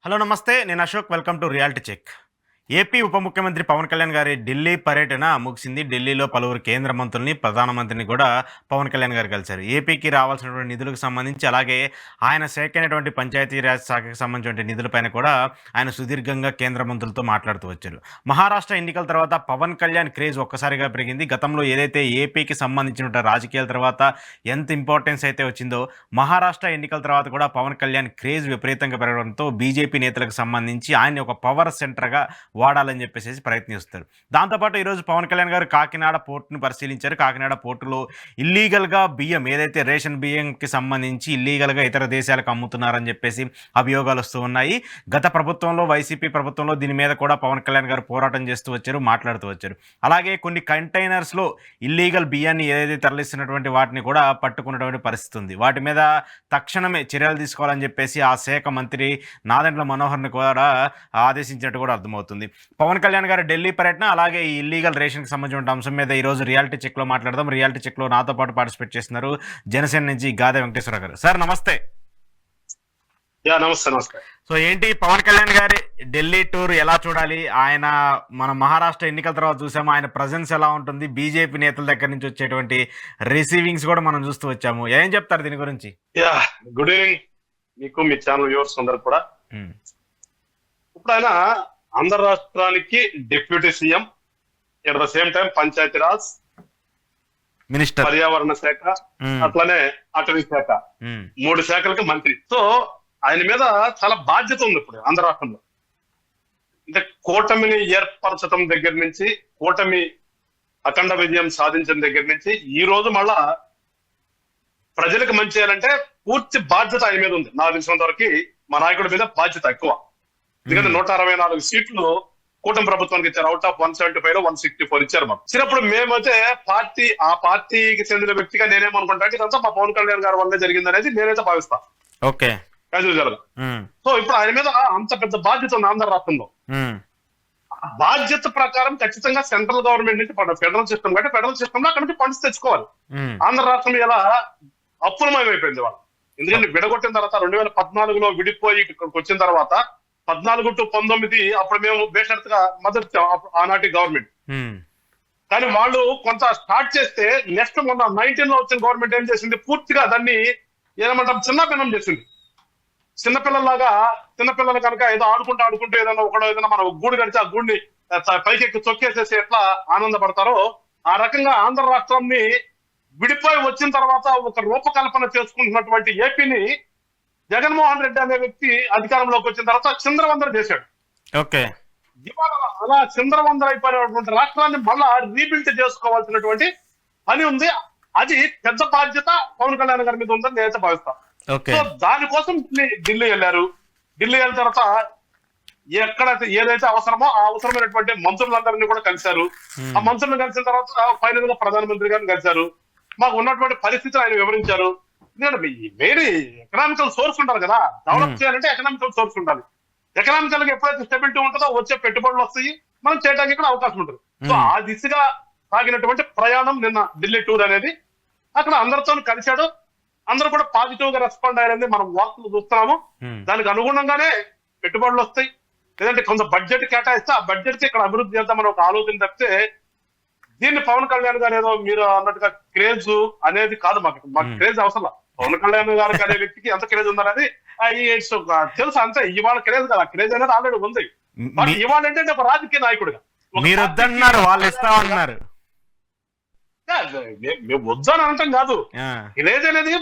Hello నమస్తే, నేను Ashok. Welcome to reality check. AP ఉప ముఖ్యమంత్రి పవన్ కళ్యాణ్ గారి ఢిల్లీ పర్యటన ముగిసింది. ఢిల్లీలో పలువురు కేంద్ర మంత్రుల్ని, ప్రధానమంత్రిని కూడా పవన్ కళ్యాణ్ గారు కలిశారు. ఏపీకి రావాల్సినటువంటి నిధులకు సంబంధించి, అలాగే ఆయన శాఖ అయినటువంటి పంచాయతీరాజ్ శాఖకు సంబంధించిన నిధులపైన కూడా ఆయన సుదీర్ఘంగా కేంద్ర మంత్రులతో మాట్లాడుతూ వచ్చారు. మహారాష్ట్ర ఎన్నికల తర్వాత పవన్ కళ్యాణ్ క్రేజ్ ఒక్కసారిగా పెరిగింది. గతంలో ఏదైతే ఏపీకి సంబంధించిన రాజకీయాల తర్వాత ఎంత ఇంపార్టెన్స్ అయితే వచ్చిందో, మహారాష్ట్ర ఎన్నికల తర్వాత కూడా పవన్ కళ్యాణ్ క్రేజ్ విపరీతంగా పెరగడంతో బీజేపీ నేతలకు సంబంధించి ఆయన్ని ఒక పవర్ సెంటర్గా వాడాలని చెప్పేసి ప్రయత్నిస్తారు. దాంతోపాటు ఈరోజు పవన్ కళ్యాణ్ గారు కాకినాడ పోర్టును పరిశీలించారు. కాకినాడ పోర్టులో ఇల్లీగల్గా బియ్యం, ఏదైతే రేషన్ బియ్యంకి సంబంధించి ఇల్లీగల్గా ఇతర దేశాలకు అమ్ముతున్నారని చెప్పేసి అభియోగాలు వస్తూ ఉన్నాయి. గత ప్రభుత్వంలో, వైసీపీ ప్రభుత్వంలో దీని మీద కూడా పవన్ కళ్యాణ్ గారు పోరాటం చేస్తూ వచ్చారు, మాట్లాడుతూ వచ్చారు. అలాగే కొన్ని కంటైనర్స్లో ఇల్లీగల్ బియ్యాన్ని ఏదైతే తరలిస్తున్నటువంటి వాటిని కూడా పట్టుకున్నటువంటి పరిస్థితి ఉంది. వాటి మీద తక్షణమే చర్యలు తీసుకోవాలని చెప్పేసి ఆ శాఖ మంత్రి నాదెండ్ల మనోహర్ని కూడా ఆదేశించినట్టు కూడా అర్థమవుతుంది. పవన్ కళ్యాణ్ గారు ఢిల్లీ పర్యటన, అలాగే ఈ ఇల్లీగల్ రేషన్కి సంబంధించిన అంశం మీద ఈరోజు రియాలిటీ చెక్లో మాట్లాడదాం. రియాలిటీ చెక్లో నాతో పాటు పార్టిసిపేట్ చేస్తున్నారు జనసేన నుంచి గాదే వెంకటేశ్వర గారు. సార్ నమస్తే. నమస్తే. సో ఏంటి పవన్ కళ్యాణ్ గారి ఢిల్లీ టూర్ ఎలా చూడాలి? ఆయన మన మహారాష్ట్ర ఎన్నికల తర్వాత చూసాము, ఆయన ప్రజెన్స్ ఎలా ఉంటుంది? బీజేపీ నేతల దగ్గర నుంచి వచ్చేటువంటి రిసీవింగ్స్ కూడా మనం చూస్తూ వచ్చాము. ఏం చెప్తారు దీని గురించి? గుడ్ ఈవినింగ్ మీకు, మీ ఛానల్ వ్యూవర్స్ అందరు కూడా. ఇప్పుడు ఆయన ఆంధ్ర రాష్ట్రానికి deputy CM, at the same time Panchayati Raj minister, పర్యావరణ శాఖ, అట్లానే అటవీ శాఖ, 3 శాఖలకు మంత్రి. సో ఆయన మీద చాలా బాధ్యత ఉంది ఇప్పుడు ఆంధ్ర రాష్ట్రంలో. అంటే కూటమిని ఏర్పరచడం దగ్గర నుంచి, కూటమి అఖండ విజయం సాధించిన దగ్గర నుంచి ఈ రోజు మళ్ళా ప్రజలకు మంచి చేయాలంటే పూర్తి బాధ్యత ఆయన మీద ఉంది. నాకు తెలిసినంత వరకు మా నాయకుడి మీద బాధ్యత ఎక్కువ. ఎందుకంటే 164 సీట్లు కూటమి ప్రభుత్వానికి ఇచ్చారు. అవుట్ ఆఫ్ 175 లో 164 ఇచ్చారు. మాకు చిన్నప్పుడు మేమైతే ఆ పార్టీకి చెందిన వ్యక్తిగా నేనేమనుకుంటా, ఇదంతా మా పవన్ కళ్యాణ్ గారి వల్లే జరిగింది అనేది నేనైతే భావిస్తాను. ఓకే, సో ఇప్పుడు ఆయన మీద అంత పెద్ద బాధ్యత ఉంది ఆంధ్ర రాష్ట్రంలో. బాధ్యత ప్రకారం ఖచ్చితంగా సెంట్రల్ గవర్నమెంట్ నుంచి ఫెడరల్ సిస్టమ్ కంటే ఫెడరల్ సిస్టమ్ లో అక్కడ నుంచి ఫండ్స్ తెచ్చుకోవాలి. ఆంధ్ర రాష్ట్రం ఎలా అప్పులమయం అయిపోయింది వాళ్ళు. ఎందుకంటే విడగొట్టిన తర్వాత 2014లో విడిపోయి ఇక్కడికి వచ్చిన తర్వాత 14 to 19 అప్పుడు మేము బేషరతుగా మద్దతు ఆనాటి గవర్నమెంట్. కానీ వాళ్ళు కొంత స్టార్ట్ చేస్తే నెక్స్ట్ మొన్న 19 లో వచ్చిన గవర్నమెంట్ ఏం చేసింది, పూర్తిగా దాన్ని ఏమంటాం చిన్నపిన్నం చేసింది. చిన్నపిల్లలు కనుక ఏదో ఆడుకుంటూ ఏదైనా మనం గూడు కడిచి ఆ గూడిని పైకెక్కి చొక్కేసేసి ఎట్లా ఆనందపడతారో ఆ రకంగా ఆంధ్ర రాష్ట్రాన్ని విడిపోయి వచ్చిన తర్వాత ఒక రూపకల్పన చేసుకుంటున్నటువంటి ఏపీని జగన్మోహన్ రెడ్డి అనే వ్యక్తి అధికారంలోకి వచ్చిన తర్వాత చిందరవందర చేశాడు. ఓకే, ఇవాళ అలా చిందరవందర అయిపోయినటువంటి రాష్ట్రాన్ని మళ్ళా రీబిల్డ్ చేసుకోవాల్సినటువంటి పని ఉంది. అది పెద్ద బాధ్యత పవన్ కళ్యాణ్ గారి మీద ఉందని నేనైతే భావిస్తాను. సో దానికోసం ఢిల్లీ వెళ్ళారు. ఢిల్లీ వెళ్ళిన తర్వాత ఎక్కడైతే ఏదైతే అవసరమో ఆ అవసరమైనటువంటి మంత్రులందరినీ కూడా కలిశారు. ఆ మంత్రులను కలిసిన తర్వాత ఫైనల్ గా ప్రధానమంత్రి గారిని కలిశారు. మాకు ఉన్నటువంటి పరిస్థితిని ఆయన వివరించారు. వేరే ఎకనామికల్ సోర్స్ ఉండాలి కదా, డెవలప్ చేయాలంటే ఎకనామికల్ సోర్స్ ఉండాలి. ఎకనామికల్ గా ఎప్పుడైతే స్టెబిలిటీ ఉంటుందో వచ్చే పెట్టుబడులు వస్తాయి, మనం చేయడానికి కూడా అవకాశం ఉంటుంది. సో ఆ దిశగా సాగినటువంటి ప్రయాణం నిన్న ఢిల్లీ టూర్ అనేది. అక్కడ అందరితో కలిశాడు. అందరూ కూడా పాజిటివ్ గా రెస్పాండ్ అయ్యారని మనం వార్తలు చూస్తున్నాము. దానికి అనుగుణంగానే పెట్టుబడులు వస్తాయి. లేదంటే కొంత బడ్జెట్ కేటాయిస్తే ఆ బడ్జెట్ ఇక్కడ అభివృద్ధి చేద్దామని ఒక ఆలోచన తప్పితే దీన్ని పవన్ కళ్యాణ్ గారు ఏదో మీరు అన్నట్టుగా క్రేజ్ అనేది కాదు. మాకు క్రేజ్ అవసరం. పవన్ కళ్యాణ్ గారికి అనే వ్యక్తికి ఎంత క్రేజ్ ఉందనేది తెలుసు అంతే. ఇవాళ క్రేజ్ కదా, క్రేజ్ అనేది ఆల్రెడీ ఉంది. బట్ ఇవాళ ఏంటంటే ఒక రాజకీయ నాయకుడిగా మీరు వద్దన్నారు, వాళ్ళు ఇస్తామన్నారు. మేము వద్దని అనటం కాదు. క్రేజ్ అనేది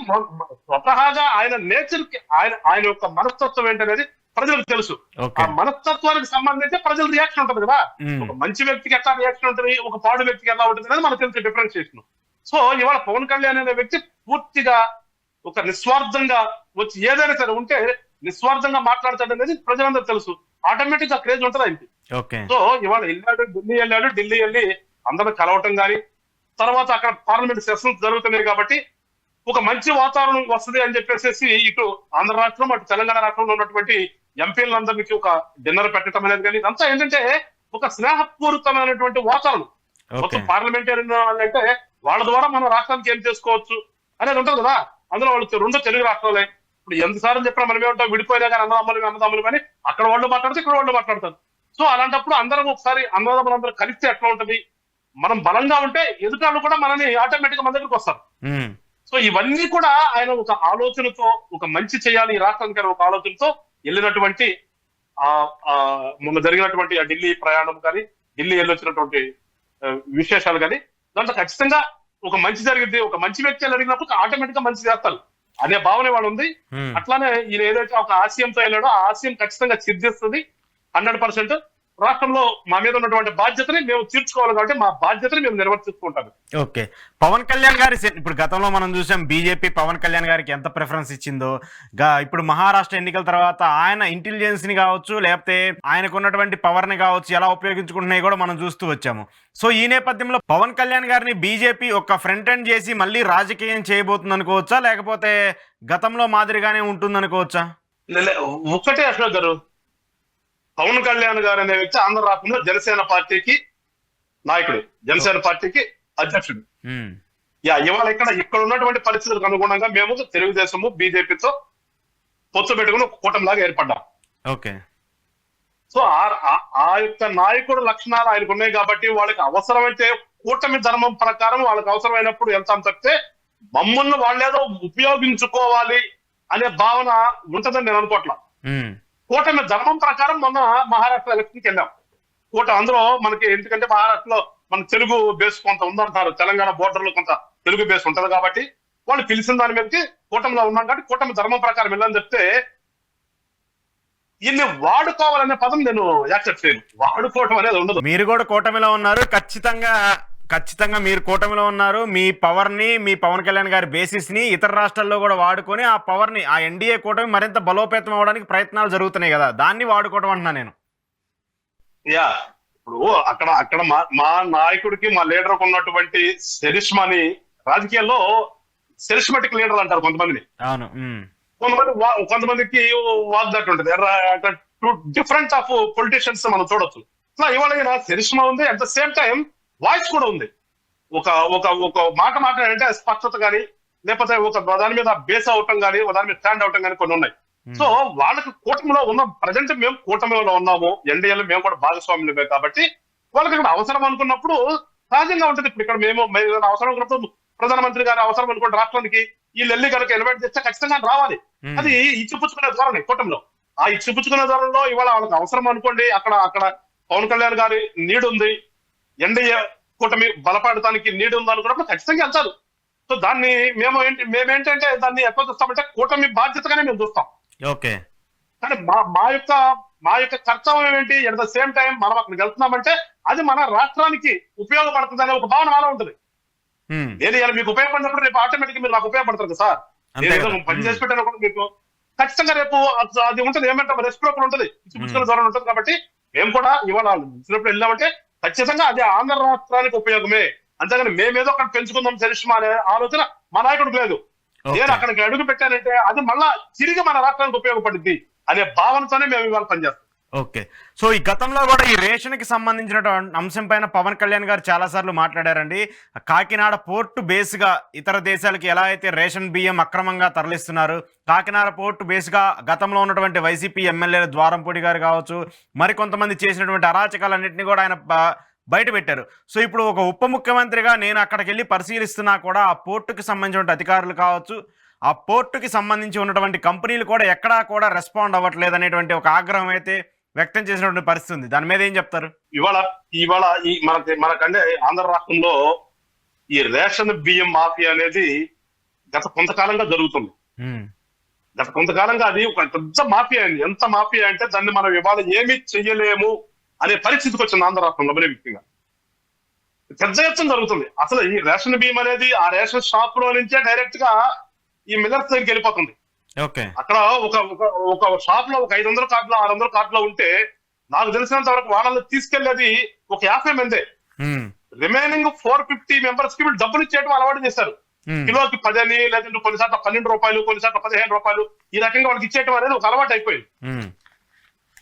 స్వతహాగా ఆయన నేచర్ కి, ఆయన యొక్క మనస్తత్వం ఏంటనేది ప్రజలకు తెలుసు. ఆ మనస్తత్వానికి సంబంధించి ప్రజల రియాక్షన్ ఉంటుంది కదా. ఒక మంచి వ్యక్తికి ఎట్లా రియాక్షన్ ఉంటుంది, ఒక పాడు వ్యక్తికి ఎలా ఉంటుంది అనేది మనకు తెలిసి డిఫరెన్షియేషన్. సో ఇవాళ పవన్ కళ్యాణ్ అనే వ్యక్తి పూర్తిగా ఒక నిస్వార్థంగా వచ్చి ఏదైనా సరే ఉంటే నిస్వార్థంగా మాట్లాడతాడు అనేది ప్రజలందరూ తెలుసు. ఆటోమేటిక్ గా క్రేజ్ ఉంటుంది ఆయనకి. సో ఇవాళ ఢిల్లీ వెళ్ళి అందరూ కలవటం కానీ, తర్వాత అక్కడ పార్లమెంట్ సెషన్స్ జరుగుతున్నాయి కాబట్టి ఒక మంచి వాతావరణం వస్తుంది అని చెప్పేసి ఇటు ఆంధ్ర రాష్ట్రం అటు తెలంగాణ రాష్ట్రంలో ఉన్నటువంటి ఎంపీలందరికీ ఒక డిన్నర్ పెట్టడం అనేది కానీ ఇదంతా ఏంటంటే ఒక స్నేహపూరితమైనటువంటి వాతావరణం. మొత్తం పార్లమెంటేరియన్ అంటే వాళ్ళ ద్వారా మన రాష్ట్రానికి ఏం చేసుకోవచ్చు అనేది ఉంటుంది కదా. అందులో వాళ్ళు 2 తెలుగు రాష్ట్రాలే. ఇప్పుడు ఎంతసార్లు చెప్పినా మనం ఏమంటాం, విడిపోయినా కానీ అన్నదమ్ములు కానీ అక్కడ వాళ్ళు మాట్లాడితే ఇక్కడ వాళ్ళు మాట్లాడతారు. సో అలాంటప్పుడు అందరం ఒకసారి అన్నదమ్ములందరూ కలిస్తే ఎట్లా ఉంటది, మనం బలంగా ఉంటే ఎదుటాళ్ళు కూడా మనని ఆటోమేటిక్ గా మన దగ్గరికి వస్తారు. సో ఇవన్నీ కూడా ఆయన ఒక ఆలోచనతో, ఒక మంచి చేయాలి ఈ రాష్ట్రానికి ఒక ఆలోచనతో వెళ్ళినటువంటి మొన్న జరిగినటువంటి ఆ ఢిల్లీ ప్రయాణం కానీ, ఢిల్లీ వెళ్ళొచ్చినటువంటి విశేషాలు కానీ, దాంట్లో ఖచ్చితంగా ఒక మంచి జరిగింది, ఒక మంచి వ్యక్తి అడిగినప్పుడు ఆటోమేటిక్ గా మంచి చేస్తారు అనే భావన వాళ్ళు ఉంది. అట్లానే ఈయన ఏదైతే ఒక ఆశయంతో వెళ్ళాడో ఆ ఆశయం ఖచ్చితంగా సిద్ధిస్తుంది 100%. రాష్ట్రంలో మా మీద ఉన్నటువంటి బాధ్యతని మేము తీర్చుకోవాలి కాబట్టి మా బాధ్యతని మేము నిర్వర్తిస్తుంటాము. ఓకే, పవన్ కళ్యాణ్ గారి ఇప్పుడు గతంలో మనం చూసాం బీజేపీ పవన్ కళ్యాణ్ గారికి ఎంత ప్రిఫరెన్స్ ఇచ్చిందో. ఇప్పుడు మహారాష్ట్ర ఎన్నికల తర్వాత ఆయన ఇంటెలిజెన్స్ ని కావచ్చు, లేకపోతే ఆయనకు ఉన్నటువంటి పవర్ ని కావచ్చు ఎలా ఉపయోగించుకుంటున్నాయి కూడా మనం చూస్తూ వచ్చాము. సో ఈ నేపథ్యంలో పవన్ కళ్యాణ్ గారిని బీజేపీ ఒక ఫ్రంట్ ఎండ్ చేసి మళ్ళీ రాజకీయం చేయబోతుంది అనుకోవచ్చా, లేకపోతే గతంలో మాదిరిగానే ఉంటుంది అనుకోవచ్చా? ఒక్కటే అశోక్ గారు, పవన్ కళ్యాణ్ గారు అనే వ్యక్తి ఆంధ్ర రాష్ట్రంలో జనసేన పార్టీకి నాయకుడు, జనసేన పార్టీకి అధ్యక్షుడు. ఇవాళ ఇక్కడ ఉన్నటువంటి పరిస్థితులకు అనుగుణంగా మేము తెలుగుదేశము బీజేపీతో పొత్తు పెట్టుకుని ఒక కూటమిలాగా ఏర్పడ్డాం. ఓకే, సో ఆ యొక్క నాయకుడు లక్షణాలు ఆయనకు ఉన్నాయి కాబట్టి వాళ్ళకి అవసరమైతే కూటమి ధర్మం ప్రకారం వాళ్ళకి అవసరమైనప్పుడు వెళ్తాం తప్పితే మమ్మల్ని వాళ్ళేదో ఉపయోగించుకోవాలి అనే భావన ఉంటుందని నేను అనుకోవట్లా. కూటమి ధర్మం ప్రకారం మొన్న మహారాష్ట్ర ఎలక్షన్కి వెళ్ళాం. అందులో మనకి ఎందుకంటే మహారాష్ట్రలో మన తెలుగు బేస్ కొంత ఉందంటారు, తెలంగాణ బోర్డర్ లో కొంత తెలుగు బేస్ ఉంటది కాబట్టి వాళ్ళు పిలిచిన దాని మీదకి కూటమిలో ఉన్నాం కాబట్టి కూటమి ధర్మం ప్రకారం వెళ్ళని చెప్తే ఇన్ని వాడుకోవాలనే పదం నేను యాక్సెప్ట్ చేయను. వాడుకోవటం అనేది ఉండదు. మీరు కూడా కూటమిలో ఉన్నారు, ఖచ్చితంగా మీరు కూటమిలో ఉన్నారు. మీ పవర్ ని, మీ పవన్ కళ్యాణ్ గారి బేసిస్ ని ఇతర రాష్ట్రాల్లో కూడా వాడుకొని ఆ పవర్ ని, ఆ ఎన్డీఏ కూటమి మరింత బలోపేతం అవడానికి ప్రయత్నాలు జరుగుతున్నాయి కదా, దాన్ని వాడుకోవడం అంటున్నా నేను. ఇప్పుడు అక్కడ మా నాయకుడికి, మా లీడర్ ఉన్నటువంటి సెరిష్మాని రాజకీయాల్లో సెరిష్మాటిక్ లీడర్ అంటారు కొంతమందిని. అవును, కొంతమందికి వాగ్దాట్ ఉంటుంది. డిఫరెంట్ ఆఫ్ పొలిటీషియన్స్ మనం చూడొచ్చు. ఇట్లా ఇవాళ సెరిష్మా ఉంది, at the same time voice కూడా ఉంది. ఒక మాట మాట్లాడంటే స్పష్టత కానీ, లేకపోతే ఒక దాని మీద బేస్ అవటం కానీ, దాని మీద స్టాండ్ అవటం కానీ కొన్ని ఉన్నాయి. సో వాళ్ళకి కూటమిలో ఉన్న ప్రజెంట్ మేము కూటమిలో ఉన్నాము, ఎన్డీఏలో మేము కూడా భాగస్వాములమే కాబట్టి వాళ్ళకి ఇక్కడ అవసరం అనుకున్నప్పుడు సహజంగా ఉంటుంది. ఇప్పుడు ఇక్కడ మేము అవసరం అనుకున్నప్పుడు ప్రధానమంత్రి గారి అవసరం అనుకుంటే రాష్ట్రానికి వీళ్ళు వెళ్ళి కనుక ఇన్వైట్ చేస్తే ఖచ్చితంగా రావాలి. అది ఇచ్చిపుచ్చుకునే ధోరణి కూటమిలో. ఆ ఇచ్చిపుచ్చుకునే ధోరణిలో ఇవాళ వాళ్ళకి అవసరం అనుకోండి, అక్కడ పవన్ కళ్యాణ్ గారి నీడ్ ఉంది, ఎన్డీఏ కూటమి బలపడటానికి నీడ్ ఉంది అనుకున్నప్పుడు ఖచ్చితంగా వెళ్తారు. సో దాన్ని మేమేంటంటే దాన్ని ఎట్లా చూస్తామంటే కూటమి బాధ్యతగానే మేము చూస్తాం. ఓకే, కానీ మా యొక్క కర్తవ్యం ఏంటి, ఎట్ ద సేమ్ టైం మనం అక్కడికి వెళ్తున్నామంటే అది మన రాష్ట్రానికి ఉపయోగపడుతుంది అనే ఒక భావన అలా ఉంటుంది. నేను ఇలా మీకు ఉపయోగపడినప్పుడు రేపు ఆటోమేటిక్ మీరు నాకు ఉపయోగపడతారు కదా సార్. నేను పని చేసి పెట్టాను కూడా మీకు ఖచ్చితంగా రేపు అది ఉంటుంది, ఏమంటే రెస్పిరోకల్ ఉంటుంది, చూపించుకునే ధోరణి ఉంటుంది. కాబట్టి మేము కూడా ఇవాళ ఇచ్చినప్పుడు వెళ్ళామంటే ఖచ్చితంగా అది ఆంధ్ర రాష్ట్రానికి ఉపయోగమే. అంతేగాని మేమేదో అక్కడ పెంచుకుందాం చరిష్మా అనే ఆలోచన మా నాయకుడికి లేదు. నేను అక్కడికి అడుగు పెట్టానంటే అది మళ్ళా తిరిగి మన రాష్ట్రానికి ఉపయోగపడుద్ది అనే భావనతోనే మేము ఇవాళ పనిచేస్తాం. ఓకే, సో ఈ గతంలో కూడా ఈ రేషన్ కి సంబంధించిన అంశం పైన పవన్ కళ్యాణ్ గారు చాలా సార్లు మాట్లాడారండి. కాకినాడ పోర్టు బేస్గా ఇతర దేశాలకి ఎలా అయితే రేషన్ బియ్యం అక్రమంగా తరలిస్తున్నారు, కాకినాడ పోర్టు బేస్గా గతంలో ఉన్నటువంటి వైసీపీ ఎమ్మెల్యేల ద్వారంపూడి గారు కావచ్చు, మరికొంతమంది చేసినటువంటి అరాచకాలన్నింటినీ కూడా ఆయన బయట పెట్టారు. సో ఇప్పుడు ఒక ఉప ముఖ్యమంత్రిగా నేను అక్కడికి వెళ్ళి పరిశీలిస్తున్నా కూడా ఆ పోర్టుకి సంబంధించిన అధికారులు కావచ్చు, ఆ పోర్టుకి సంబంధించి ఉన్నటువంటి కంపెనీలు కూడా ఎక్కడా కూడా రెస్పాండ్ అవ్వట్లేదు అనేటువంటి ఒక ఆగ్రహం అయితే వ్యక్తం చేసినటువంటి పరిస్థితి ఉంది. దాని మీద ఏం చెప్తారు? ఇవాళ ఈ మనకంటే ఆంధ్ర రాష్ట్రంలో ఈ రేషన్ బియ్యం మాఫియా అనేది గత కొంతకాలంగా జరుగుతుంది. గత కొంతకాలంగా అది ఒక పెద్ద మాఫియా అయింది. ఎంత మాఫియా అంటే దాన్ని మనం ఇవాళ ఏమీ చెయ్యలేము అనే పరిస్థితికి వచ్చింది ఆంధ్ర రాష్ట్రంలో. మరీ ముఖ్యంగా పెద్ద ఎత్తున జరుగుతుంది. అసలు ఈ రేషన్ బియ్యం అనేది ఆ రేషన్ షాప్ లో నుంచే డైరెక్ట్ గా ఈ మిల్లర్స్ దగ్గరికి వెళ్ళిపోతుంది. అక్కడ ఒక షాప్ లో ఒక 500 కార్డులు 600 కార్డులు ఉంటే నాకు తెలిసినంత వరకు వాళ్ళని తీసుకెళ్లేది ఒక 50 మందే. రిమైనింగ్ 450 మెంబర్స్ కి వీళ్ళు డబ్బులు ఇచ్చేయడం అలవాటు చేస్తారు. కిలోకి 10 అని, లేదంటే కొన్నిసార్లు 12 రూపాయలు, కొన్నిసార్లు 15 రూపాయలు, ఈ రకంగా వాళ్ళకి ఇచ్చేయడం అనేది ఒక అలవాటు అయిపోయింది.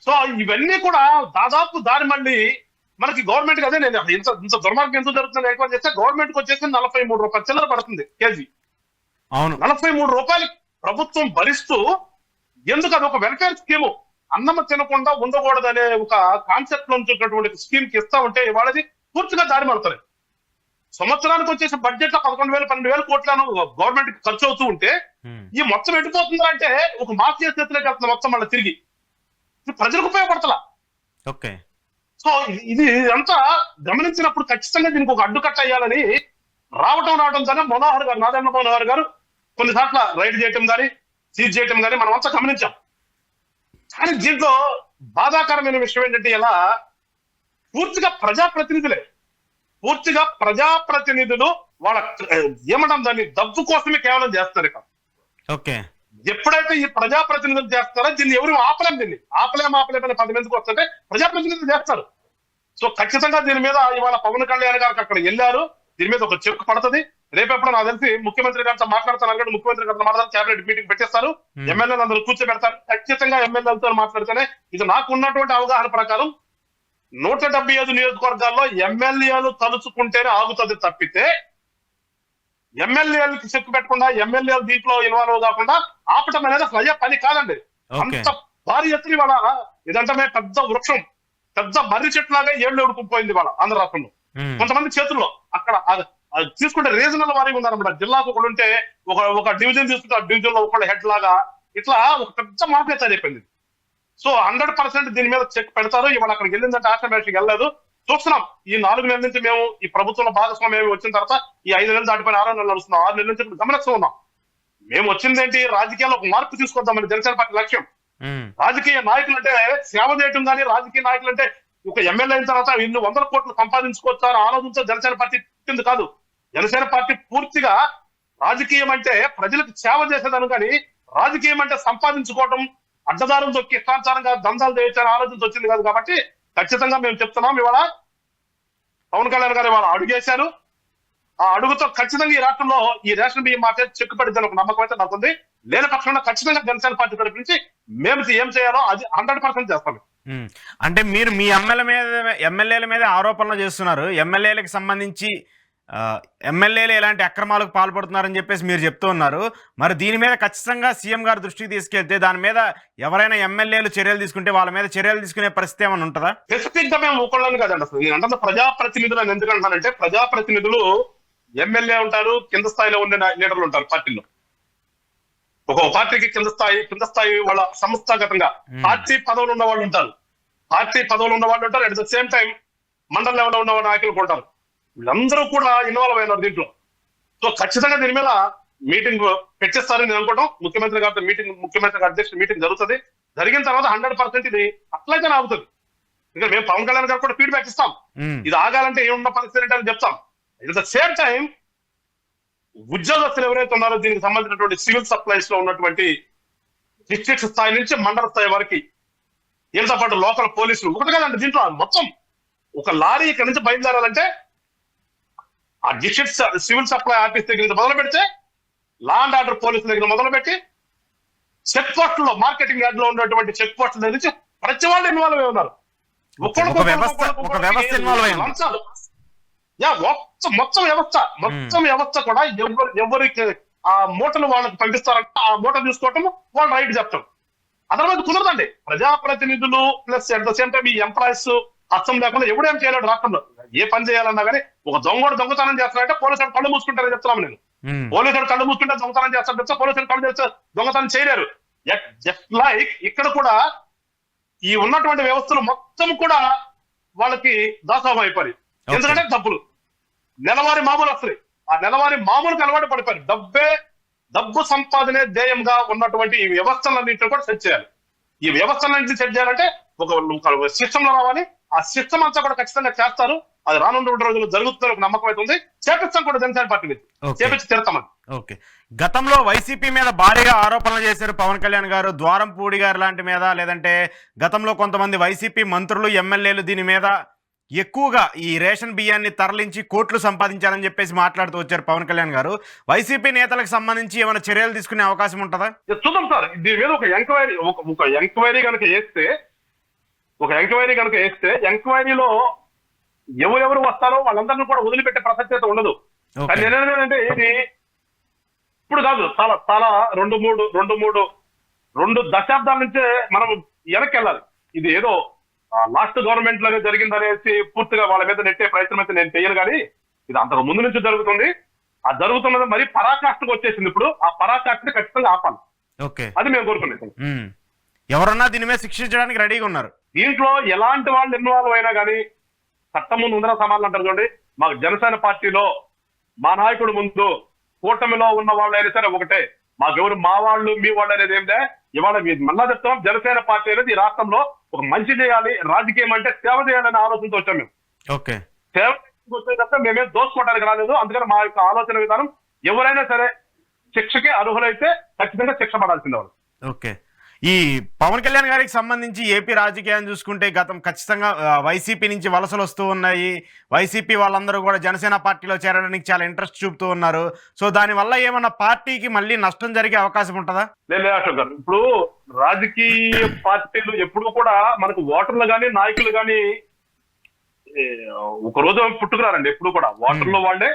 సో ఇవన్నీ కూడా దాదాపు దాని మళ్ళీ మనకి గవర్నమెంట్ కి అదే నేను ఇంత దుర్మార్గం ఎందుకు జరుగుతుంది ఎక్కువ చేస్తే గవర్నమెంట్ కి వచ్చేసి 43 రూపాయలు చిల్లర పడుతుంది కేజీ. 43 రూపాయలు ప్రభుత్వం భరిస్తూ ఎందుకు అది ఒక వెల్ఫేర్ స్కీము, అన్నం తినకుండా ఉండకూడదనే ఒక కాన్సెప్ట్ లో ఉంచుకున్నటువంటి స్కీమ్ కి ఇస్తా ఉంటే ఇవాళది పూర్తిగా దారి పడుతుంది. సంవత్సరానికి వచ్చేసి బడ్జెట్ లో 11,000-12,000 కోట్లను గవర్నమెంట్ కి ఖర్చు అవుతూ ఉంటే ఈ మొత్తం ఎటుపోతుందా అంటే ఒక మాఫియా చేతిలోకి వెళ్తుంది మొత్తం మళ్ళీ తిరిగి. ఇది ప్రజలకు ఉపయోగపడతలా. ఓకే, సో ఇది అంతా గమనించినప్పుడు ఖచ్చితంగా దీనికి ఒక అడ్డుకట్ట అయ్యాలని రావడం కానీ మనోహర్ గారు, నారాయణ మనోహర్ గారు కొన్నిసార్లు రైడ్ చేయటం కానీ సీజ్ చేయటం కానీ మనం అంతా గమనించాం. కానీ దీంట్లో బాధాకరమైన విషయం ఏంటంటే ఇలా పూర్తిగా ప్రజాప్రతినిధులు వాళ్ళ ఏమంటాం దాన్ని డబ్బు కోసమే కేవలం చేస్తారు ఇక. ఓకే, ఎప్పుడైతే ఈ ప్రజాప్రతినిధులు చేస్తారో దీన్ని ఎవరు ఆపలేం, ఆపలేమని 10 మందికి వస్తుంటే ప్రజాప్రతినిధులు చేస్తారు. సో ఖచ్చితంగా దీని మీద ఇవాళ పవన్ కళ్యాణ్ గారికి అక్కడ వెళ్ళారు, దీని మీద ఒక చెక్ పడుతుంది. రేపెప్పుడు నాకు తెలిసి ముఖ్యమంత్రి గారితో మాట్లాడుతున్నారు, ముఖ్యమంత్రి గారితో మాట్లాడి క్యాబినెట్ మీటింగ్ పెట్టేస్తారు, ఎమ్మెల్యేలు అందరూ కూర్చోబెడతారు. ఖచ్చితంగా ఎమ్మెల్యేలతో మాట్లాడితేనే ఇది నాకు ఉన్నటువంటి అవగాహన ప్రకారం 175 నియోజకవర్గాల్లో ఎమ్మెల్యేలు తలుచుకుంటేనే ఆగుతుంది తప్పితే ఎమ్మెల్యేలకు చెక్ పెట్టకుండా ఎమ్మెల్యేలు దీంట్లో ఇన్వాల్వ్ కాకుండా ఆపటం అనేది అసలు అయ్యే పని కాదండి. అంత భారీ ఎత్తున ఇవాళ ఇదంటే పెద్ద వృక్షం, పెద్ద మర్రి చెట్టులాగా ఏళ్ళు ఉడుకుపోయింది వాళ్ళ ఆంధ్ర రాష్ట్రంలో కొంతమంది చేతుల్లో. అక్కడ తీసుకుంటే రీజనల్ వారీగా ఉన్నారన్నమాట. జిల్లాకు ఒకడు ఉంటే ఒక డివిజన్ తీసుకుంటే ఆ డివిజన్ లో ఒకళ్ళు హెడ్ లాగా ఇట్లా ఒక పెద్ద మాఫియా తయారైపోయింది. సో 100% దీని మీద చెక్ పెడతారు. ఇవాళ అక్కడికి వెళ్ళిందంటే ఆశ్రమేషకి వెళ్ళలేదు. చూస్తున్నాం ఈ 4 నెలల నుంచి మేము ఈ ప్రభుత్వంలో భాగస్వామ్యం వచ్చిన తర్వాత ఈ 5 నెలలు దాటిపోయిన 6 నెలలు నడుస్తున్నాం. 6 నెలల నుంచి గమనిస్తూ ఉన్నాం. మేము వచ్చిందేంటి, రాజకీయాల్లో ఒక మార్పు తీసుకొద్దామని జనసేన పార్టీ లక్ష్యం. రాజకీయ నాయకులు అంటే సేవ చేయటం కానీ, రాజకీయ నాయకులు అంటే ఒక ఎమ్మెల్యే అయిన తర్వాత ఇన్ని 100 కోట్లు సంపాదించుకోవచ్చా అని ఆలోచించే జనసేన పార్టీ పుట్టింది కాదు. జనసేన పార్టీ పూర్తిగా రాజకీయం అంటే ప్రజలకు సేవ చేసేదాను కానీ రాజకీయం అంటే సంపాదించుకోవటం, అడ్డదారం దొక్కి ఇష్టానుసారంగా దందాలు చేయొచ్చని ఆలోచించి వచ్చింది కాదు. కాబట్టి ఖచ్చితంగా మేము చెప్తున్నాం, ఇవాళ పవన్ కళ్యాణ్ గారు ఇవాళ అడుగేశారు. ఆ అడుగుతో ఖచ్చితంగా ఈ రాష్ట్రంలో ఈ రేషన్ బియ్యం మాఫియా చెక్కుపడిద్దని ఒక నమ్మకం అయితే నాకుంది. లేని పక్షంలో ఖచ్చితంగా జనసేన పార్టీ తరపు నుంచి మేము ఏం చేయాలో అది 100% చేస్తాం. అంటే మీరు మీ ఎమ్మెల్యేల మీద ఆరోపణలు చేస్తున్నారు. ఎమ్మెల్యేలకు సంబంధించి ఎమ్మెల్యేలు ఎలాంటి అక్రమాలకు పాల్పడుతున్నారని చెప్పేసి మీరు చెప్తూ ఉన్నారు. మరి దీని మీద ఖచ్చితంగా సీఎం గారి దృష్టికి తీసుకెళ్తే దాని మీద ఎవరైనా ఎమ్మెల్యేలు చర్యలు తీసుకుంటే వాళ్ళ మీద చర్యలు తీసుకునే పరిస్థితి ఏమైనా ఉంటుందా? స్పెసిఫిక్ గా మేము ఊళ్ళని కాదండి. అసలు నేను అంటే ప్రజాప్రతినిధులు అని ఎందుకంటానంటే ప్రజాప్రతినిధులు ఎమ్మెల్యే ఉంటారు, కింద స్థాయిలో ఉండే లీడర్లు ఉంటారు పార్టీలో. ఒక పార్టీకి కింద స్థాయి వాళ్ళ సంస్థాగతంగా పార్టీ పదవులు ఉన్న వాళ్ళు ఉంటారు, అట్ ద సేమ్ టైం మండల లెవెల్లో ఉన్న నాయకులు ఉంటారు. వీళ్ళందరూ కూడా ఇన్వాల్వ్ అయినారు దీంట్లో. సో ఖచ్చితంగా దీని మీద మీటింగ్ పెట్టేస్తారని నేను అనుకోవడం. ముఖ్యమంత్రి గారి అధ్యక్షుడు మీటింగ్ జరుగుతుంది. జరిగిన తర్వాత 100% ఇది అట్లయితే ఆగుతుంది. ఇంకా మేము పవన్ కళ్యాణ్ గారు కూడా ఫీడ్బ్యాక్ ఇస్తాం, ఇది ఆగాలంటే ఏమున్న పరిస్థితి ఏంటని చెప్తాం. అట్ ద సేమ్ టైం ఉద్యోగస్తులు ఎవరైతే ఉన్నారో దీనికి సంబంధించినటువంటి సివిల్ సప్లైస్ లో ఉన్నటువంటి డిస్ట్రిక్ట్ స్థాయి నుంచి మండల స్థాయి వరకు, వీళ్ళతో పాటు లోకల్ పోలీసులు ఒకటి కదండి. దీంట్లో మొత్తం ఒక లారీ ఇక్కడి నుంచి బయలుదేరాలంటే ఆ డిస్ట్రిక్ట్ సివిల్ సప్లై ఆఫీస్ దగ్గర మొదలు పెడితే లా అండ్ ఆర్డర్ పోలీసుల దగ్గర మొదలుపెట్టి చెక్ పోస్టుల్లో మార్కెటింగ్ యార్డ్ లో ఉన్నటువంటి చెక్ పోస్టుల దగ్గర నుంచి ప్రతి వాళ్ళు ఇన్వాల్వ్ అయి ఉన్నారు. మొత్తం వ్యవస్థ కూడా ఎవరికి ఆ మూటలు వాళ్ళకి పంపిస్తారంటే ఆ మూట తీసుకోవటం వాళ్ళు రైట్ చెప్తాం. అదర్వైజ్ కుదరదండి. ప్రజాప్రతినిధులు plus at the same time ఈ ఎంప్లాయీస్ అర్థం లేకుండా ఎవడేం చేయలేడు రాష్ట్రంలో. ఏ పని చేయాలన్నా కానీ ఒక దొంగతనం చేస్తారంటే పోలీసులు కళ్ళు మూసుకుంటారని చెప్తున్నాను నేను. పోలీసులు కళ్ళు మూసుకుంటే దొంగతనం చేస్తారంటే పోలీసులు కళ్ళు చేస్తే దొంగతనం చేయలేరు. జస్ట్ లైక్ ఇక్కడ కూడా ఈ ఉన్నటువంటి వ్యవస్థలు మొత్తం కూడా వాళ్ళకి దాసోహం అయిపోయి, ఎందుకంటే డబ్బులు నెలవారీ మామూలు వస్తాయి. ఆ నెలవారీ మామూలుకి అలవాటు పడిపోయారు. డబ్బు సంపాదనే ధ్యేయంగా ఉన్నటువంటి ఈ వ్యవస్థలన్నింటినీ కూడా సెట్ చేయాలి. ఈ వ్యవస్థలన్నింటినీ సెట్ చేయాలంటే ఒక సిస్టమ్ లో రావాలి. ఆ సిస్టమ్ అంతా కూడా ఖచ్చితంగా చేస్తారు. అది రానున్న రోజులు జరుగుతుందని ఒక నమ్మకం అయితే ఉంది. చేపిస్తాం కూడా జనసేన పార్టీ మీద చేపించి తిడతామని. ఓకే, గతంలో వైసీపీ మీద భారీగా ఆరోపణలు చేశారు పవన్ కళ్యాణ్ గారు, ద్వారంపూడి గారు లాంటి మీద, లేదంటే గతంలో కొంతమంది వైసీపీ మంత్రులు ఎమ్మెల్యేలు దీని మీద ఎక్కువగా ఈ రేషన్ బియ్యాన్ని తరలించి కోట్లు సంపాదించాలని చెప్పేసి మాట్లాడుతూ వచ్చారు పవన్ కళ్యాణ్ గారు. వైసీపీ నేతలకు సంబంధించి ఏమైనా చర్యలు తీసుకునే అవకాశం ఉంటుందా? చూద్దాం సార్. దీని మీద ఒక ఎంక్వైరీ కనుక వేస్తే ఎంక్వైరీలో ఎవరెవరు వస్తారో వాళ్ళందరినీ కూడా వదిలిపెట్టే ప్రసక్తి ఉండదు. కానీ నేనేంటంటే ఇది ఇప్పుడు కాదు, చాలా చాలా రెండు దశాబ్దాల నుంచే మనం వెనక్కి వెళ్ళాలి. ఇది ఏదో లాస్ట్ గవర్నమెంట్ లాగా జరిగిందనేసి పూర్తిగా వాళ్ళ మీద నెట్టే ప్రయత్నం అయితే నేను చేయను, కానీ ఇది అంతకు ముందు నుంచి జరుగుతుంది. ఆ జరుగుతున్నది మరి పరాకాష్ఠకు వచ్చేసింది. ఇప్పుడు ఆ పరాకాష్ఠని ఖచ్చితంగా ఆపాలి. ఓకే, అది మేము కోరుకునేది. ఎవరన్నా దీని మీద శిక్షించడానికి రెడీగా ఉన్నారు. దీంట్లో ఎలాంటి వాళ్ళు ఇన్వాల్వ్ అయినా కానీ చట్టం ముందు ఉందర సమాధానం అంటారు చూడండి. మాకు జనసేన పార్టీలో మా నాయకుడు ముందు కూటమిలో ఉన్న వాళ్ళు అయినా సరే ఒకటే, మాకెవరు మా వాళ్ళు మీ వాళ్ళు అనేది ఏంటంటే ఇవాళ మళ్ళా చెప్తాం, జనసేన పార్టీ అనేది ఈ రాష్ట్రంలో ఒక మంచి చేయాలి, రాజకీయం అంటే సేవ చేయాలనే ఆలోచనతో వచ్చాం మేము. ఓకే, సేవ వచ్చే తప్ప మేమే దోసుకోవడానికి రాలేదు. అందుకని మా యొక్క ఆలోచన విధానం ఎవరైనా సరే శిక్షకి అర్హులైతే ఖచ్చితంగా శిక్ష పడాల్సిందే వాళ్ళు. ఓకే, ఈ పవన్ కళ్యాణ్ గారికి సంబంధించి ఏపీ రాజకీయాన్ని చూసుకుంటే గతం ఖచ్చితంగా వైసీపీ నుంచి వలసలు వస్తూ ఉన్నాయి. వైసీపీ వాళ్ళందరూ కూడా జనసేన పార్టీలో చేరడానికి చాలా ఇంట్రెస్ట్ చూపుతూ ఉన్నారు. సో దానివల్ల ఏమన్నా పార్టీకి మళ్ళీ నష్టం జరిగే అవకాశం ఉంటుందా? లేదు అశోక్ గారు, ఇప్పుడు రాజకీయ పార్టీలు ఎప్పుడు కూడా మనకు ఓటర్లు కానీ నాయకులు కానీ ఒక రోజు పుట్టుకురారండి. ఎప్పుడు కూడా ఓటర్లు వాళ్ళే,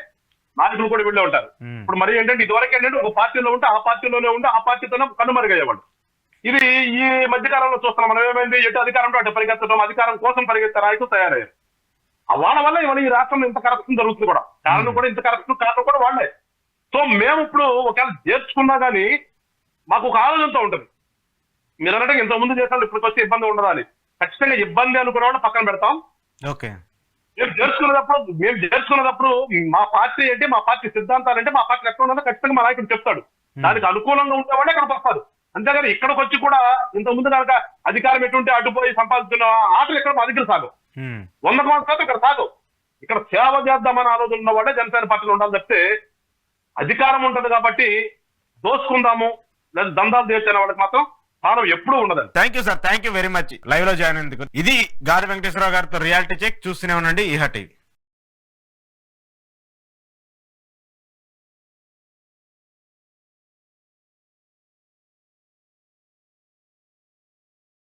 నాయకులు కూడా వీళ్ళే ఉంటారు. ఇప్పుడు మరి ఏంటంటే ఇదివరకు ఏంటంటే ఒక పార్టీలో ఉంటే ఆ పార్టీలోనే ఉంటే ఆ పార్టీతోనే కనుమరుగయ్యేవాళ్ళు. ఇది ఈ మధ్యకాలంలో చూస్తున్నాం. మనం ఏమైంది, ఎటు అధికారంలో అటు పరిగెత్తడం, అధికారం కోసం పరిగెత్తే నాయకులు తయారయ్యారు. వాళ్ళ వల్ల ఇవాళ ఈ రాష్ట్రంలో ఇంత కరప్షన్ జరుగుతుంది కూడా. కారణం కూడా ఇంత కరప్షన్ కారణం కూడా వాళ్ళే. సో మేము ఇప్పుడు ఒకవేళ చేర్చుకున్నా కానీ మాకు ఒక ఆలోచనతో ఉంటుంది. మీరు అన్నట్టు ఇంత ముందు చేసాను ఇప్పుడు వచ్చే ఇబ్బంది ఉండదా అని. ఖచ్చితంగా ఇబ్బంది అనుకున్న వాళ్ళు పక్కన పెడతాం. ఓకే, మేము చేర్చుకున్నప్పుడు మా పార్టీ ఏంటి, మా పార్టీ సిద్ధాంతాలు అంటే, మా పార్టీ ఎక్కడ ఉన్నదో ఖచ్చితంగా మా నాయకుడు చెప్తాడు. దానికి అనుకూలంగా ఉండేవాళ్ళే ఇక్కడికి వస్తారు. అంతేగాని ఇక్కడికి వచ్చి కూడా ఇంత ముందు కనుక అధికారం ఎటుంటే అడ్డుపోయి సంపాదిస్తున్న ఆటలు ఇక్కడ మా దగ్గర సాగు 100% ఇక్కడ సాగు. ఇక్కడ సేవ చేద్దామని ఆలోచన ఉన్న వాళ్ళే జనసేన పార్టీలో ఉండాలి తప్పితే అధికారం ఉంటది కాబట్టి దోసుకుందాము లేదా దందాలు తీర్చిన వాళ్ళకి మాత్రం స్థానం ఎప్పుడూ ఉండదండి. Thank you sir, thank you very much live లో జాయిన్ అయినందుకు. ఇది గాలి వెంకటేశ్వరరావు గారితో రియాలిటీ చెక్. చూస్తూనే ఉండండి ఈహా టీవీ.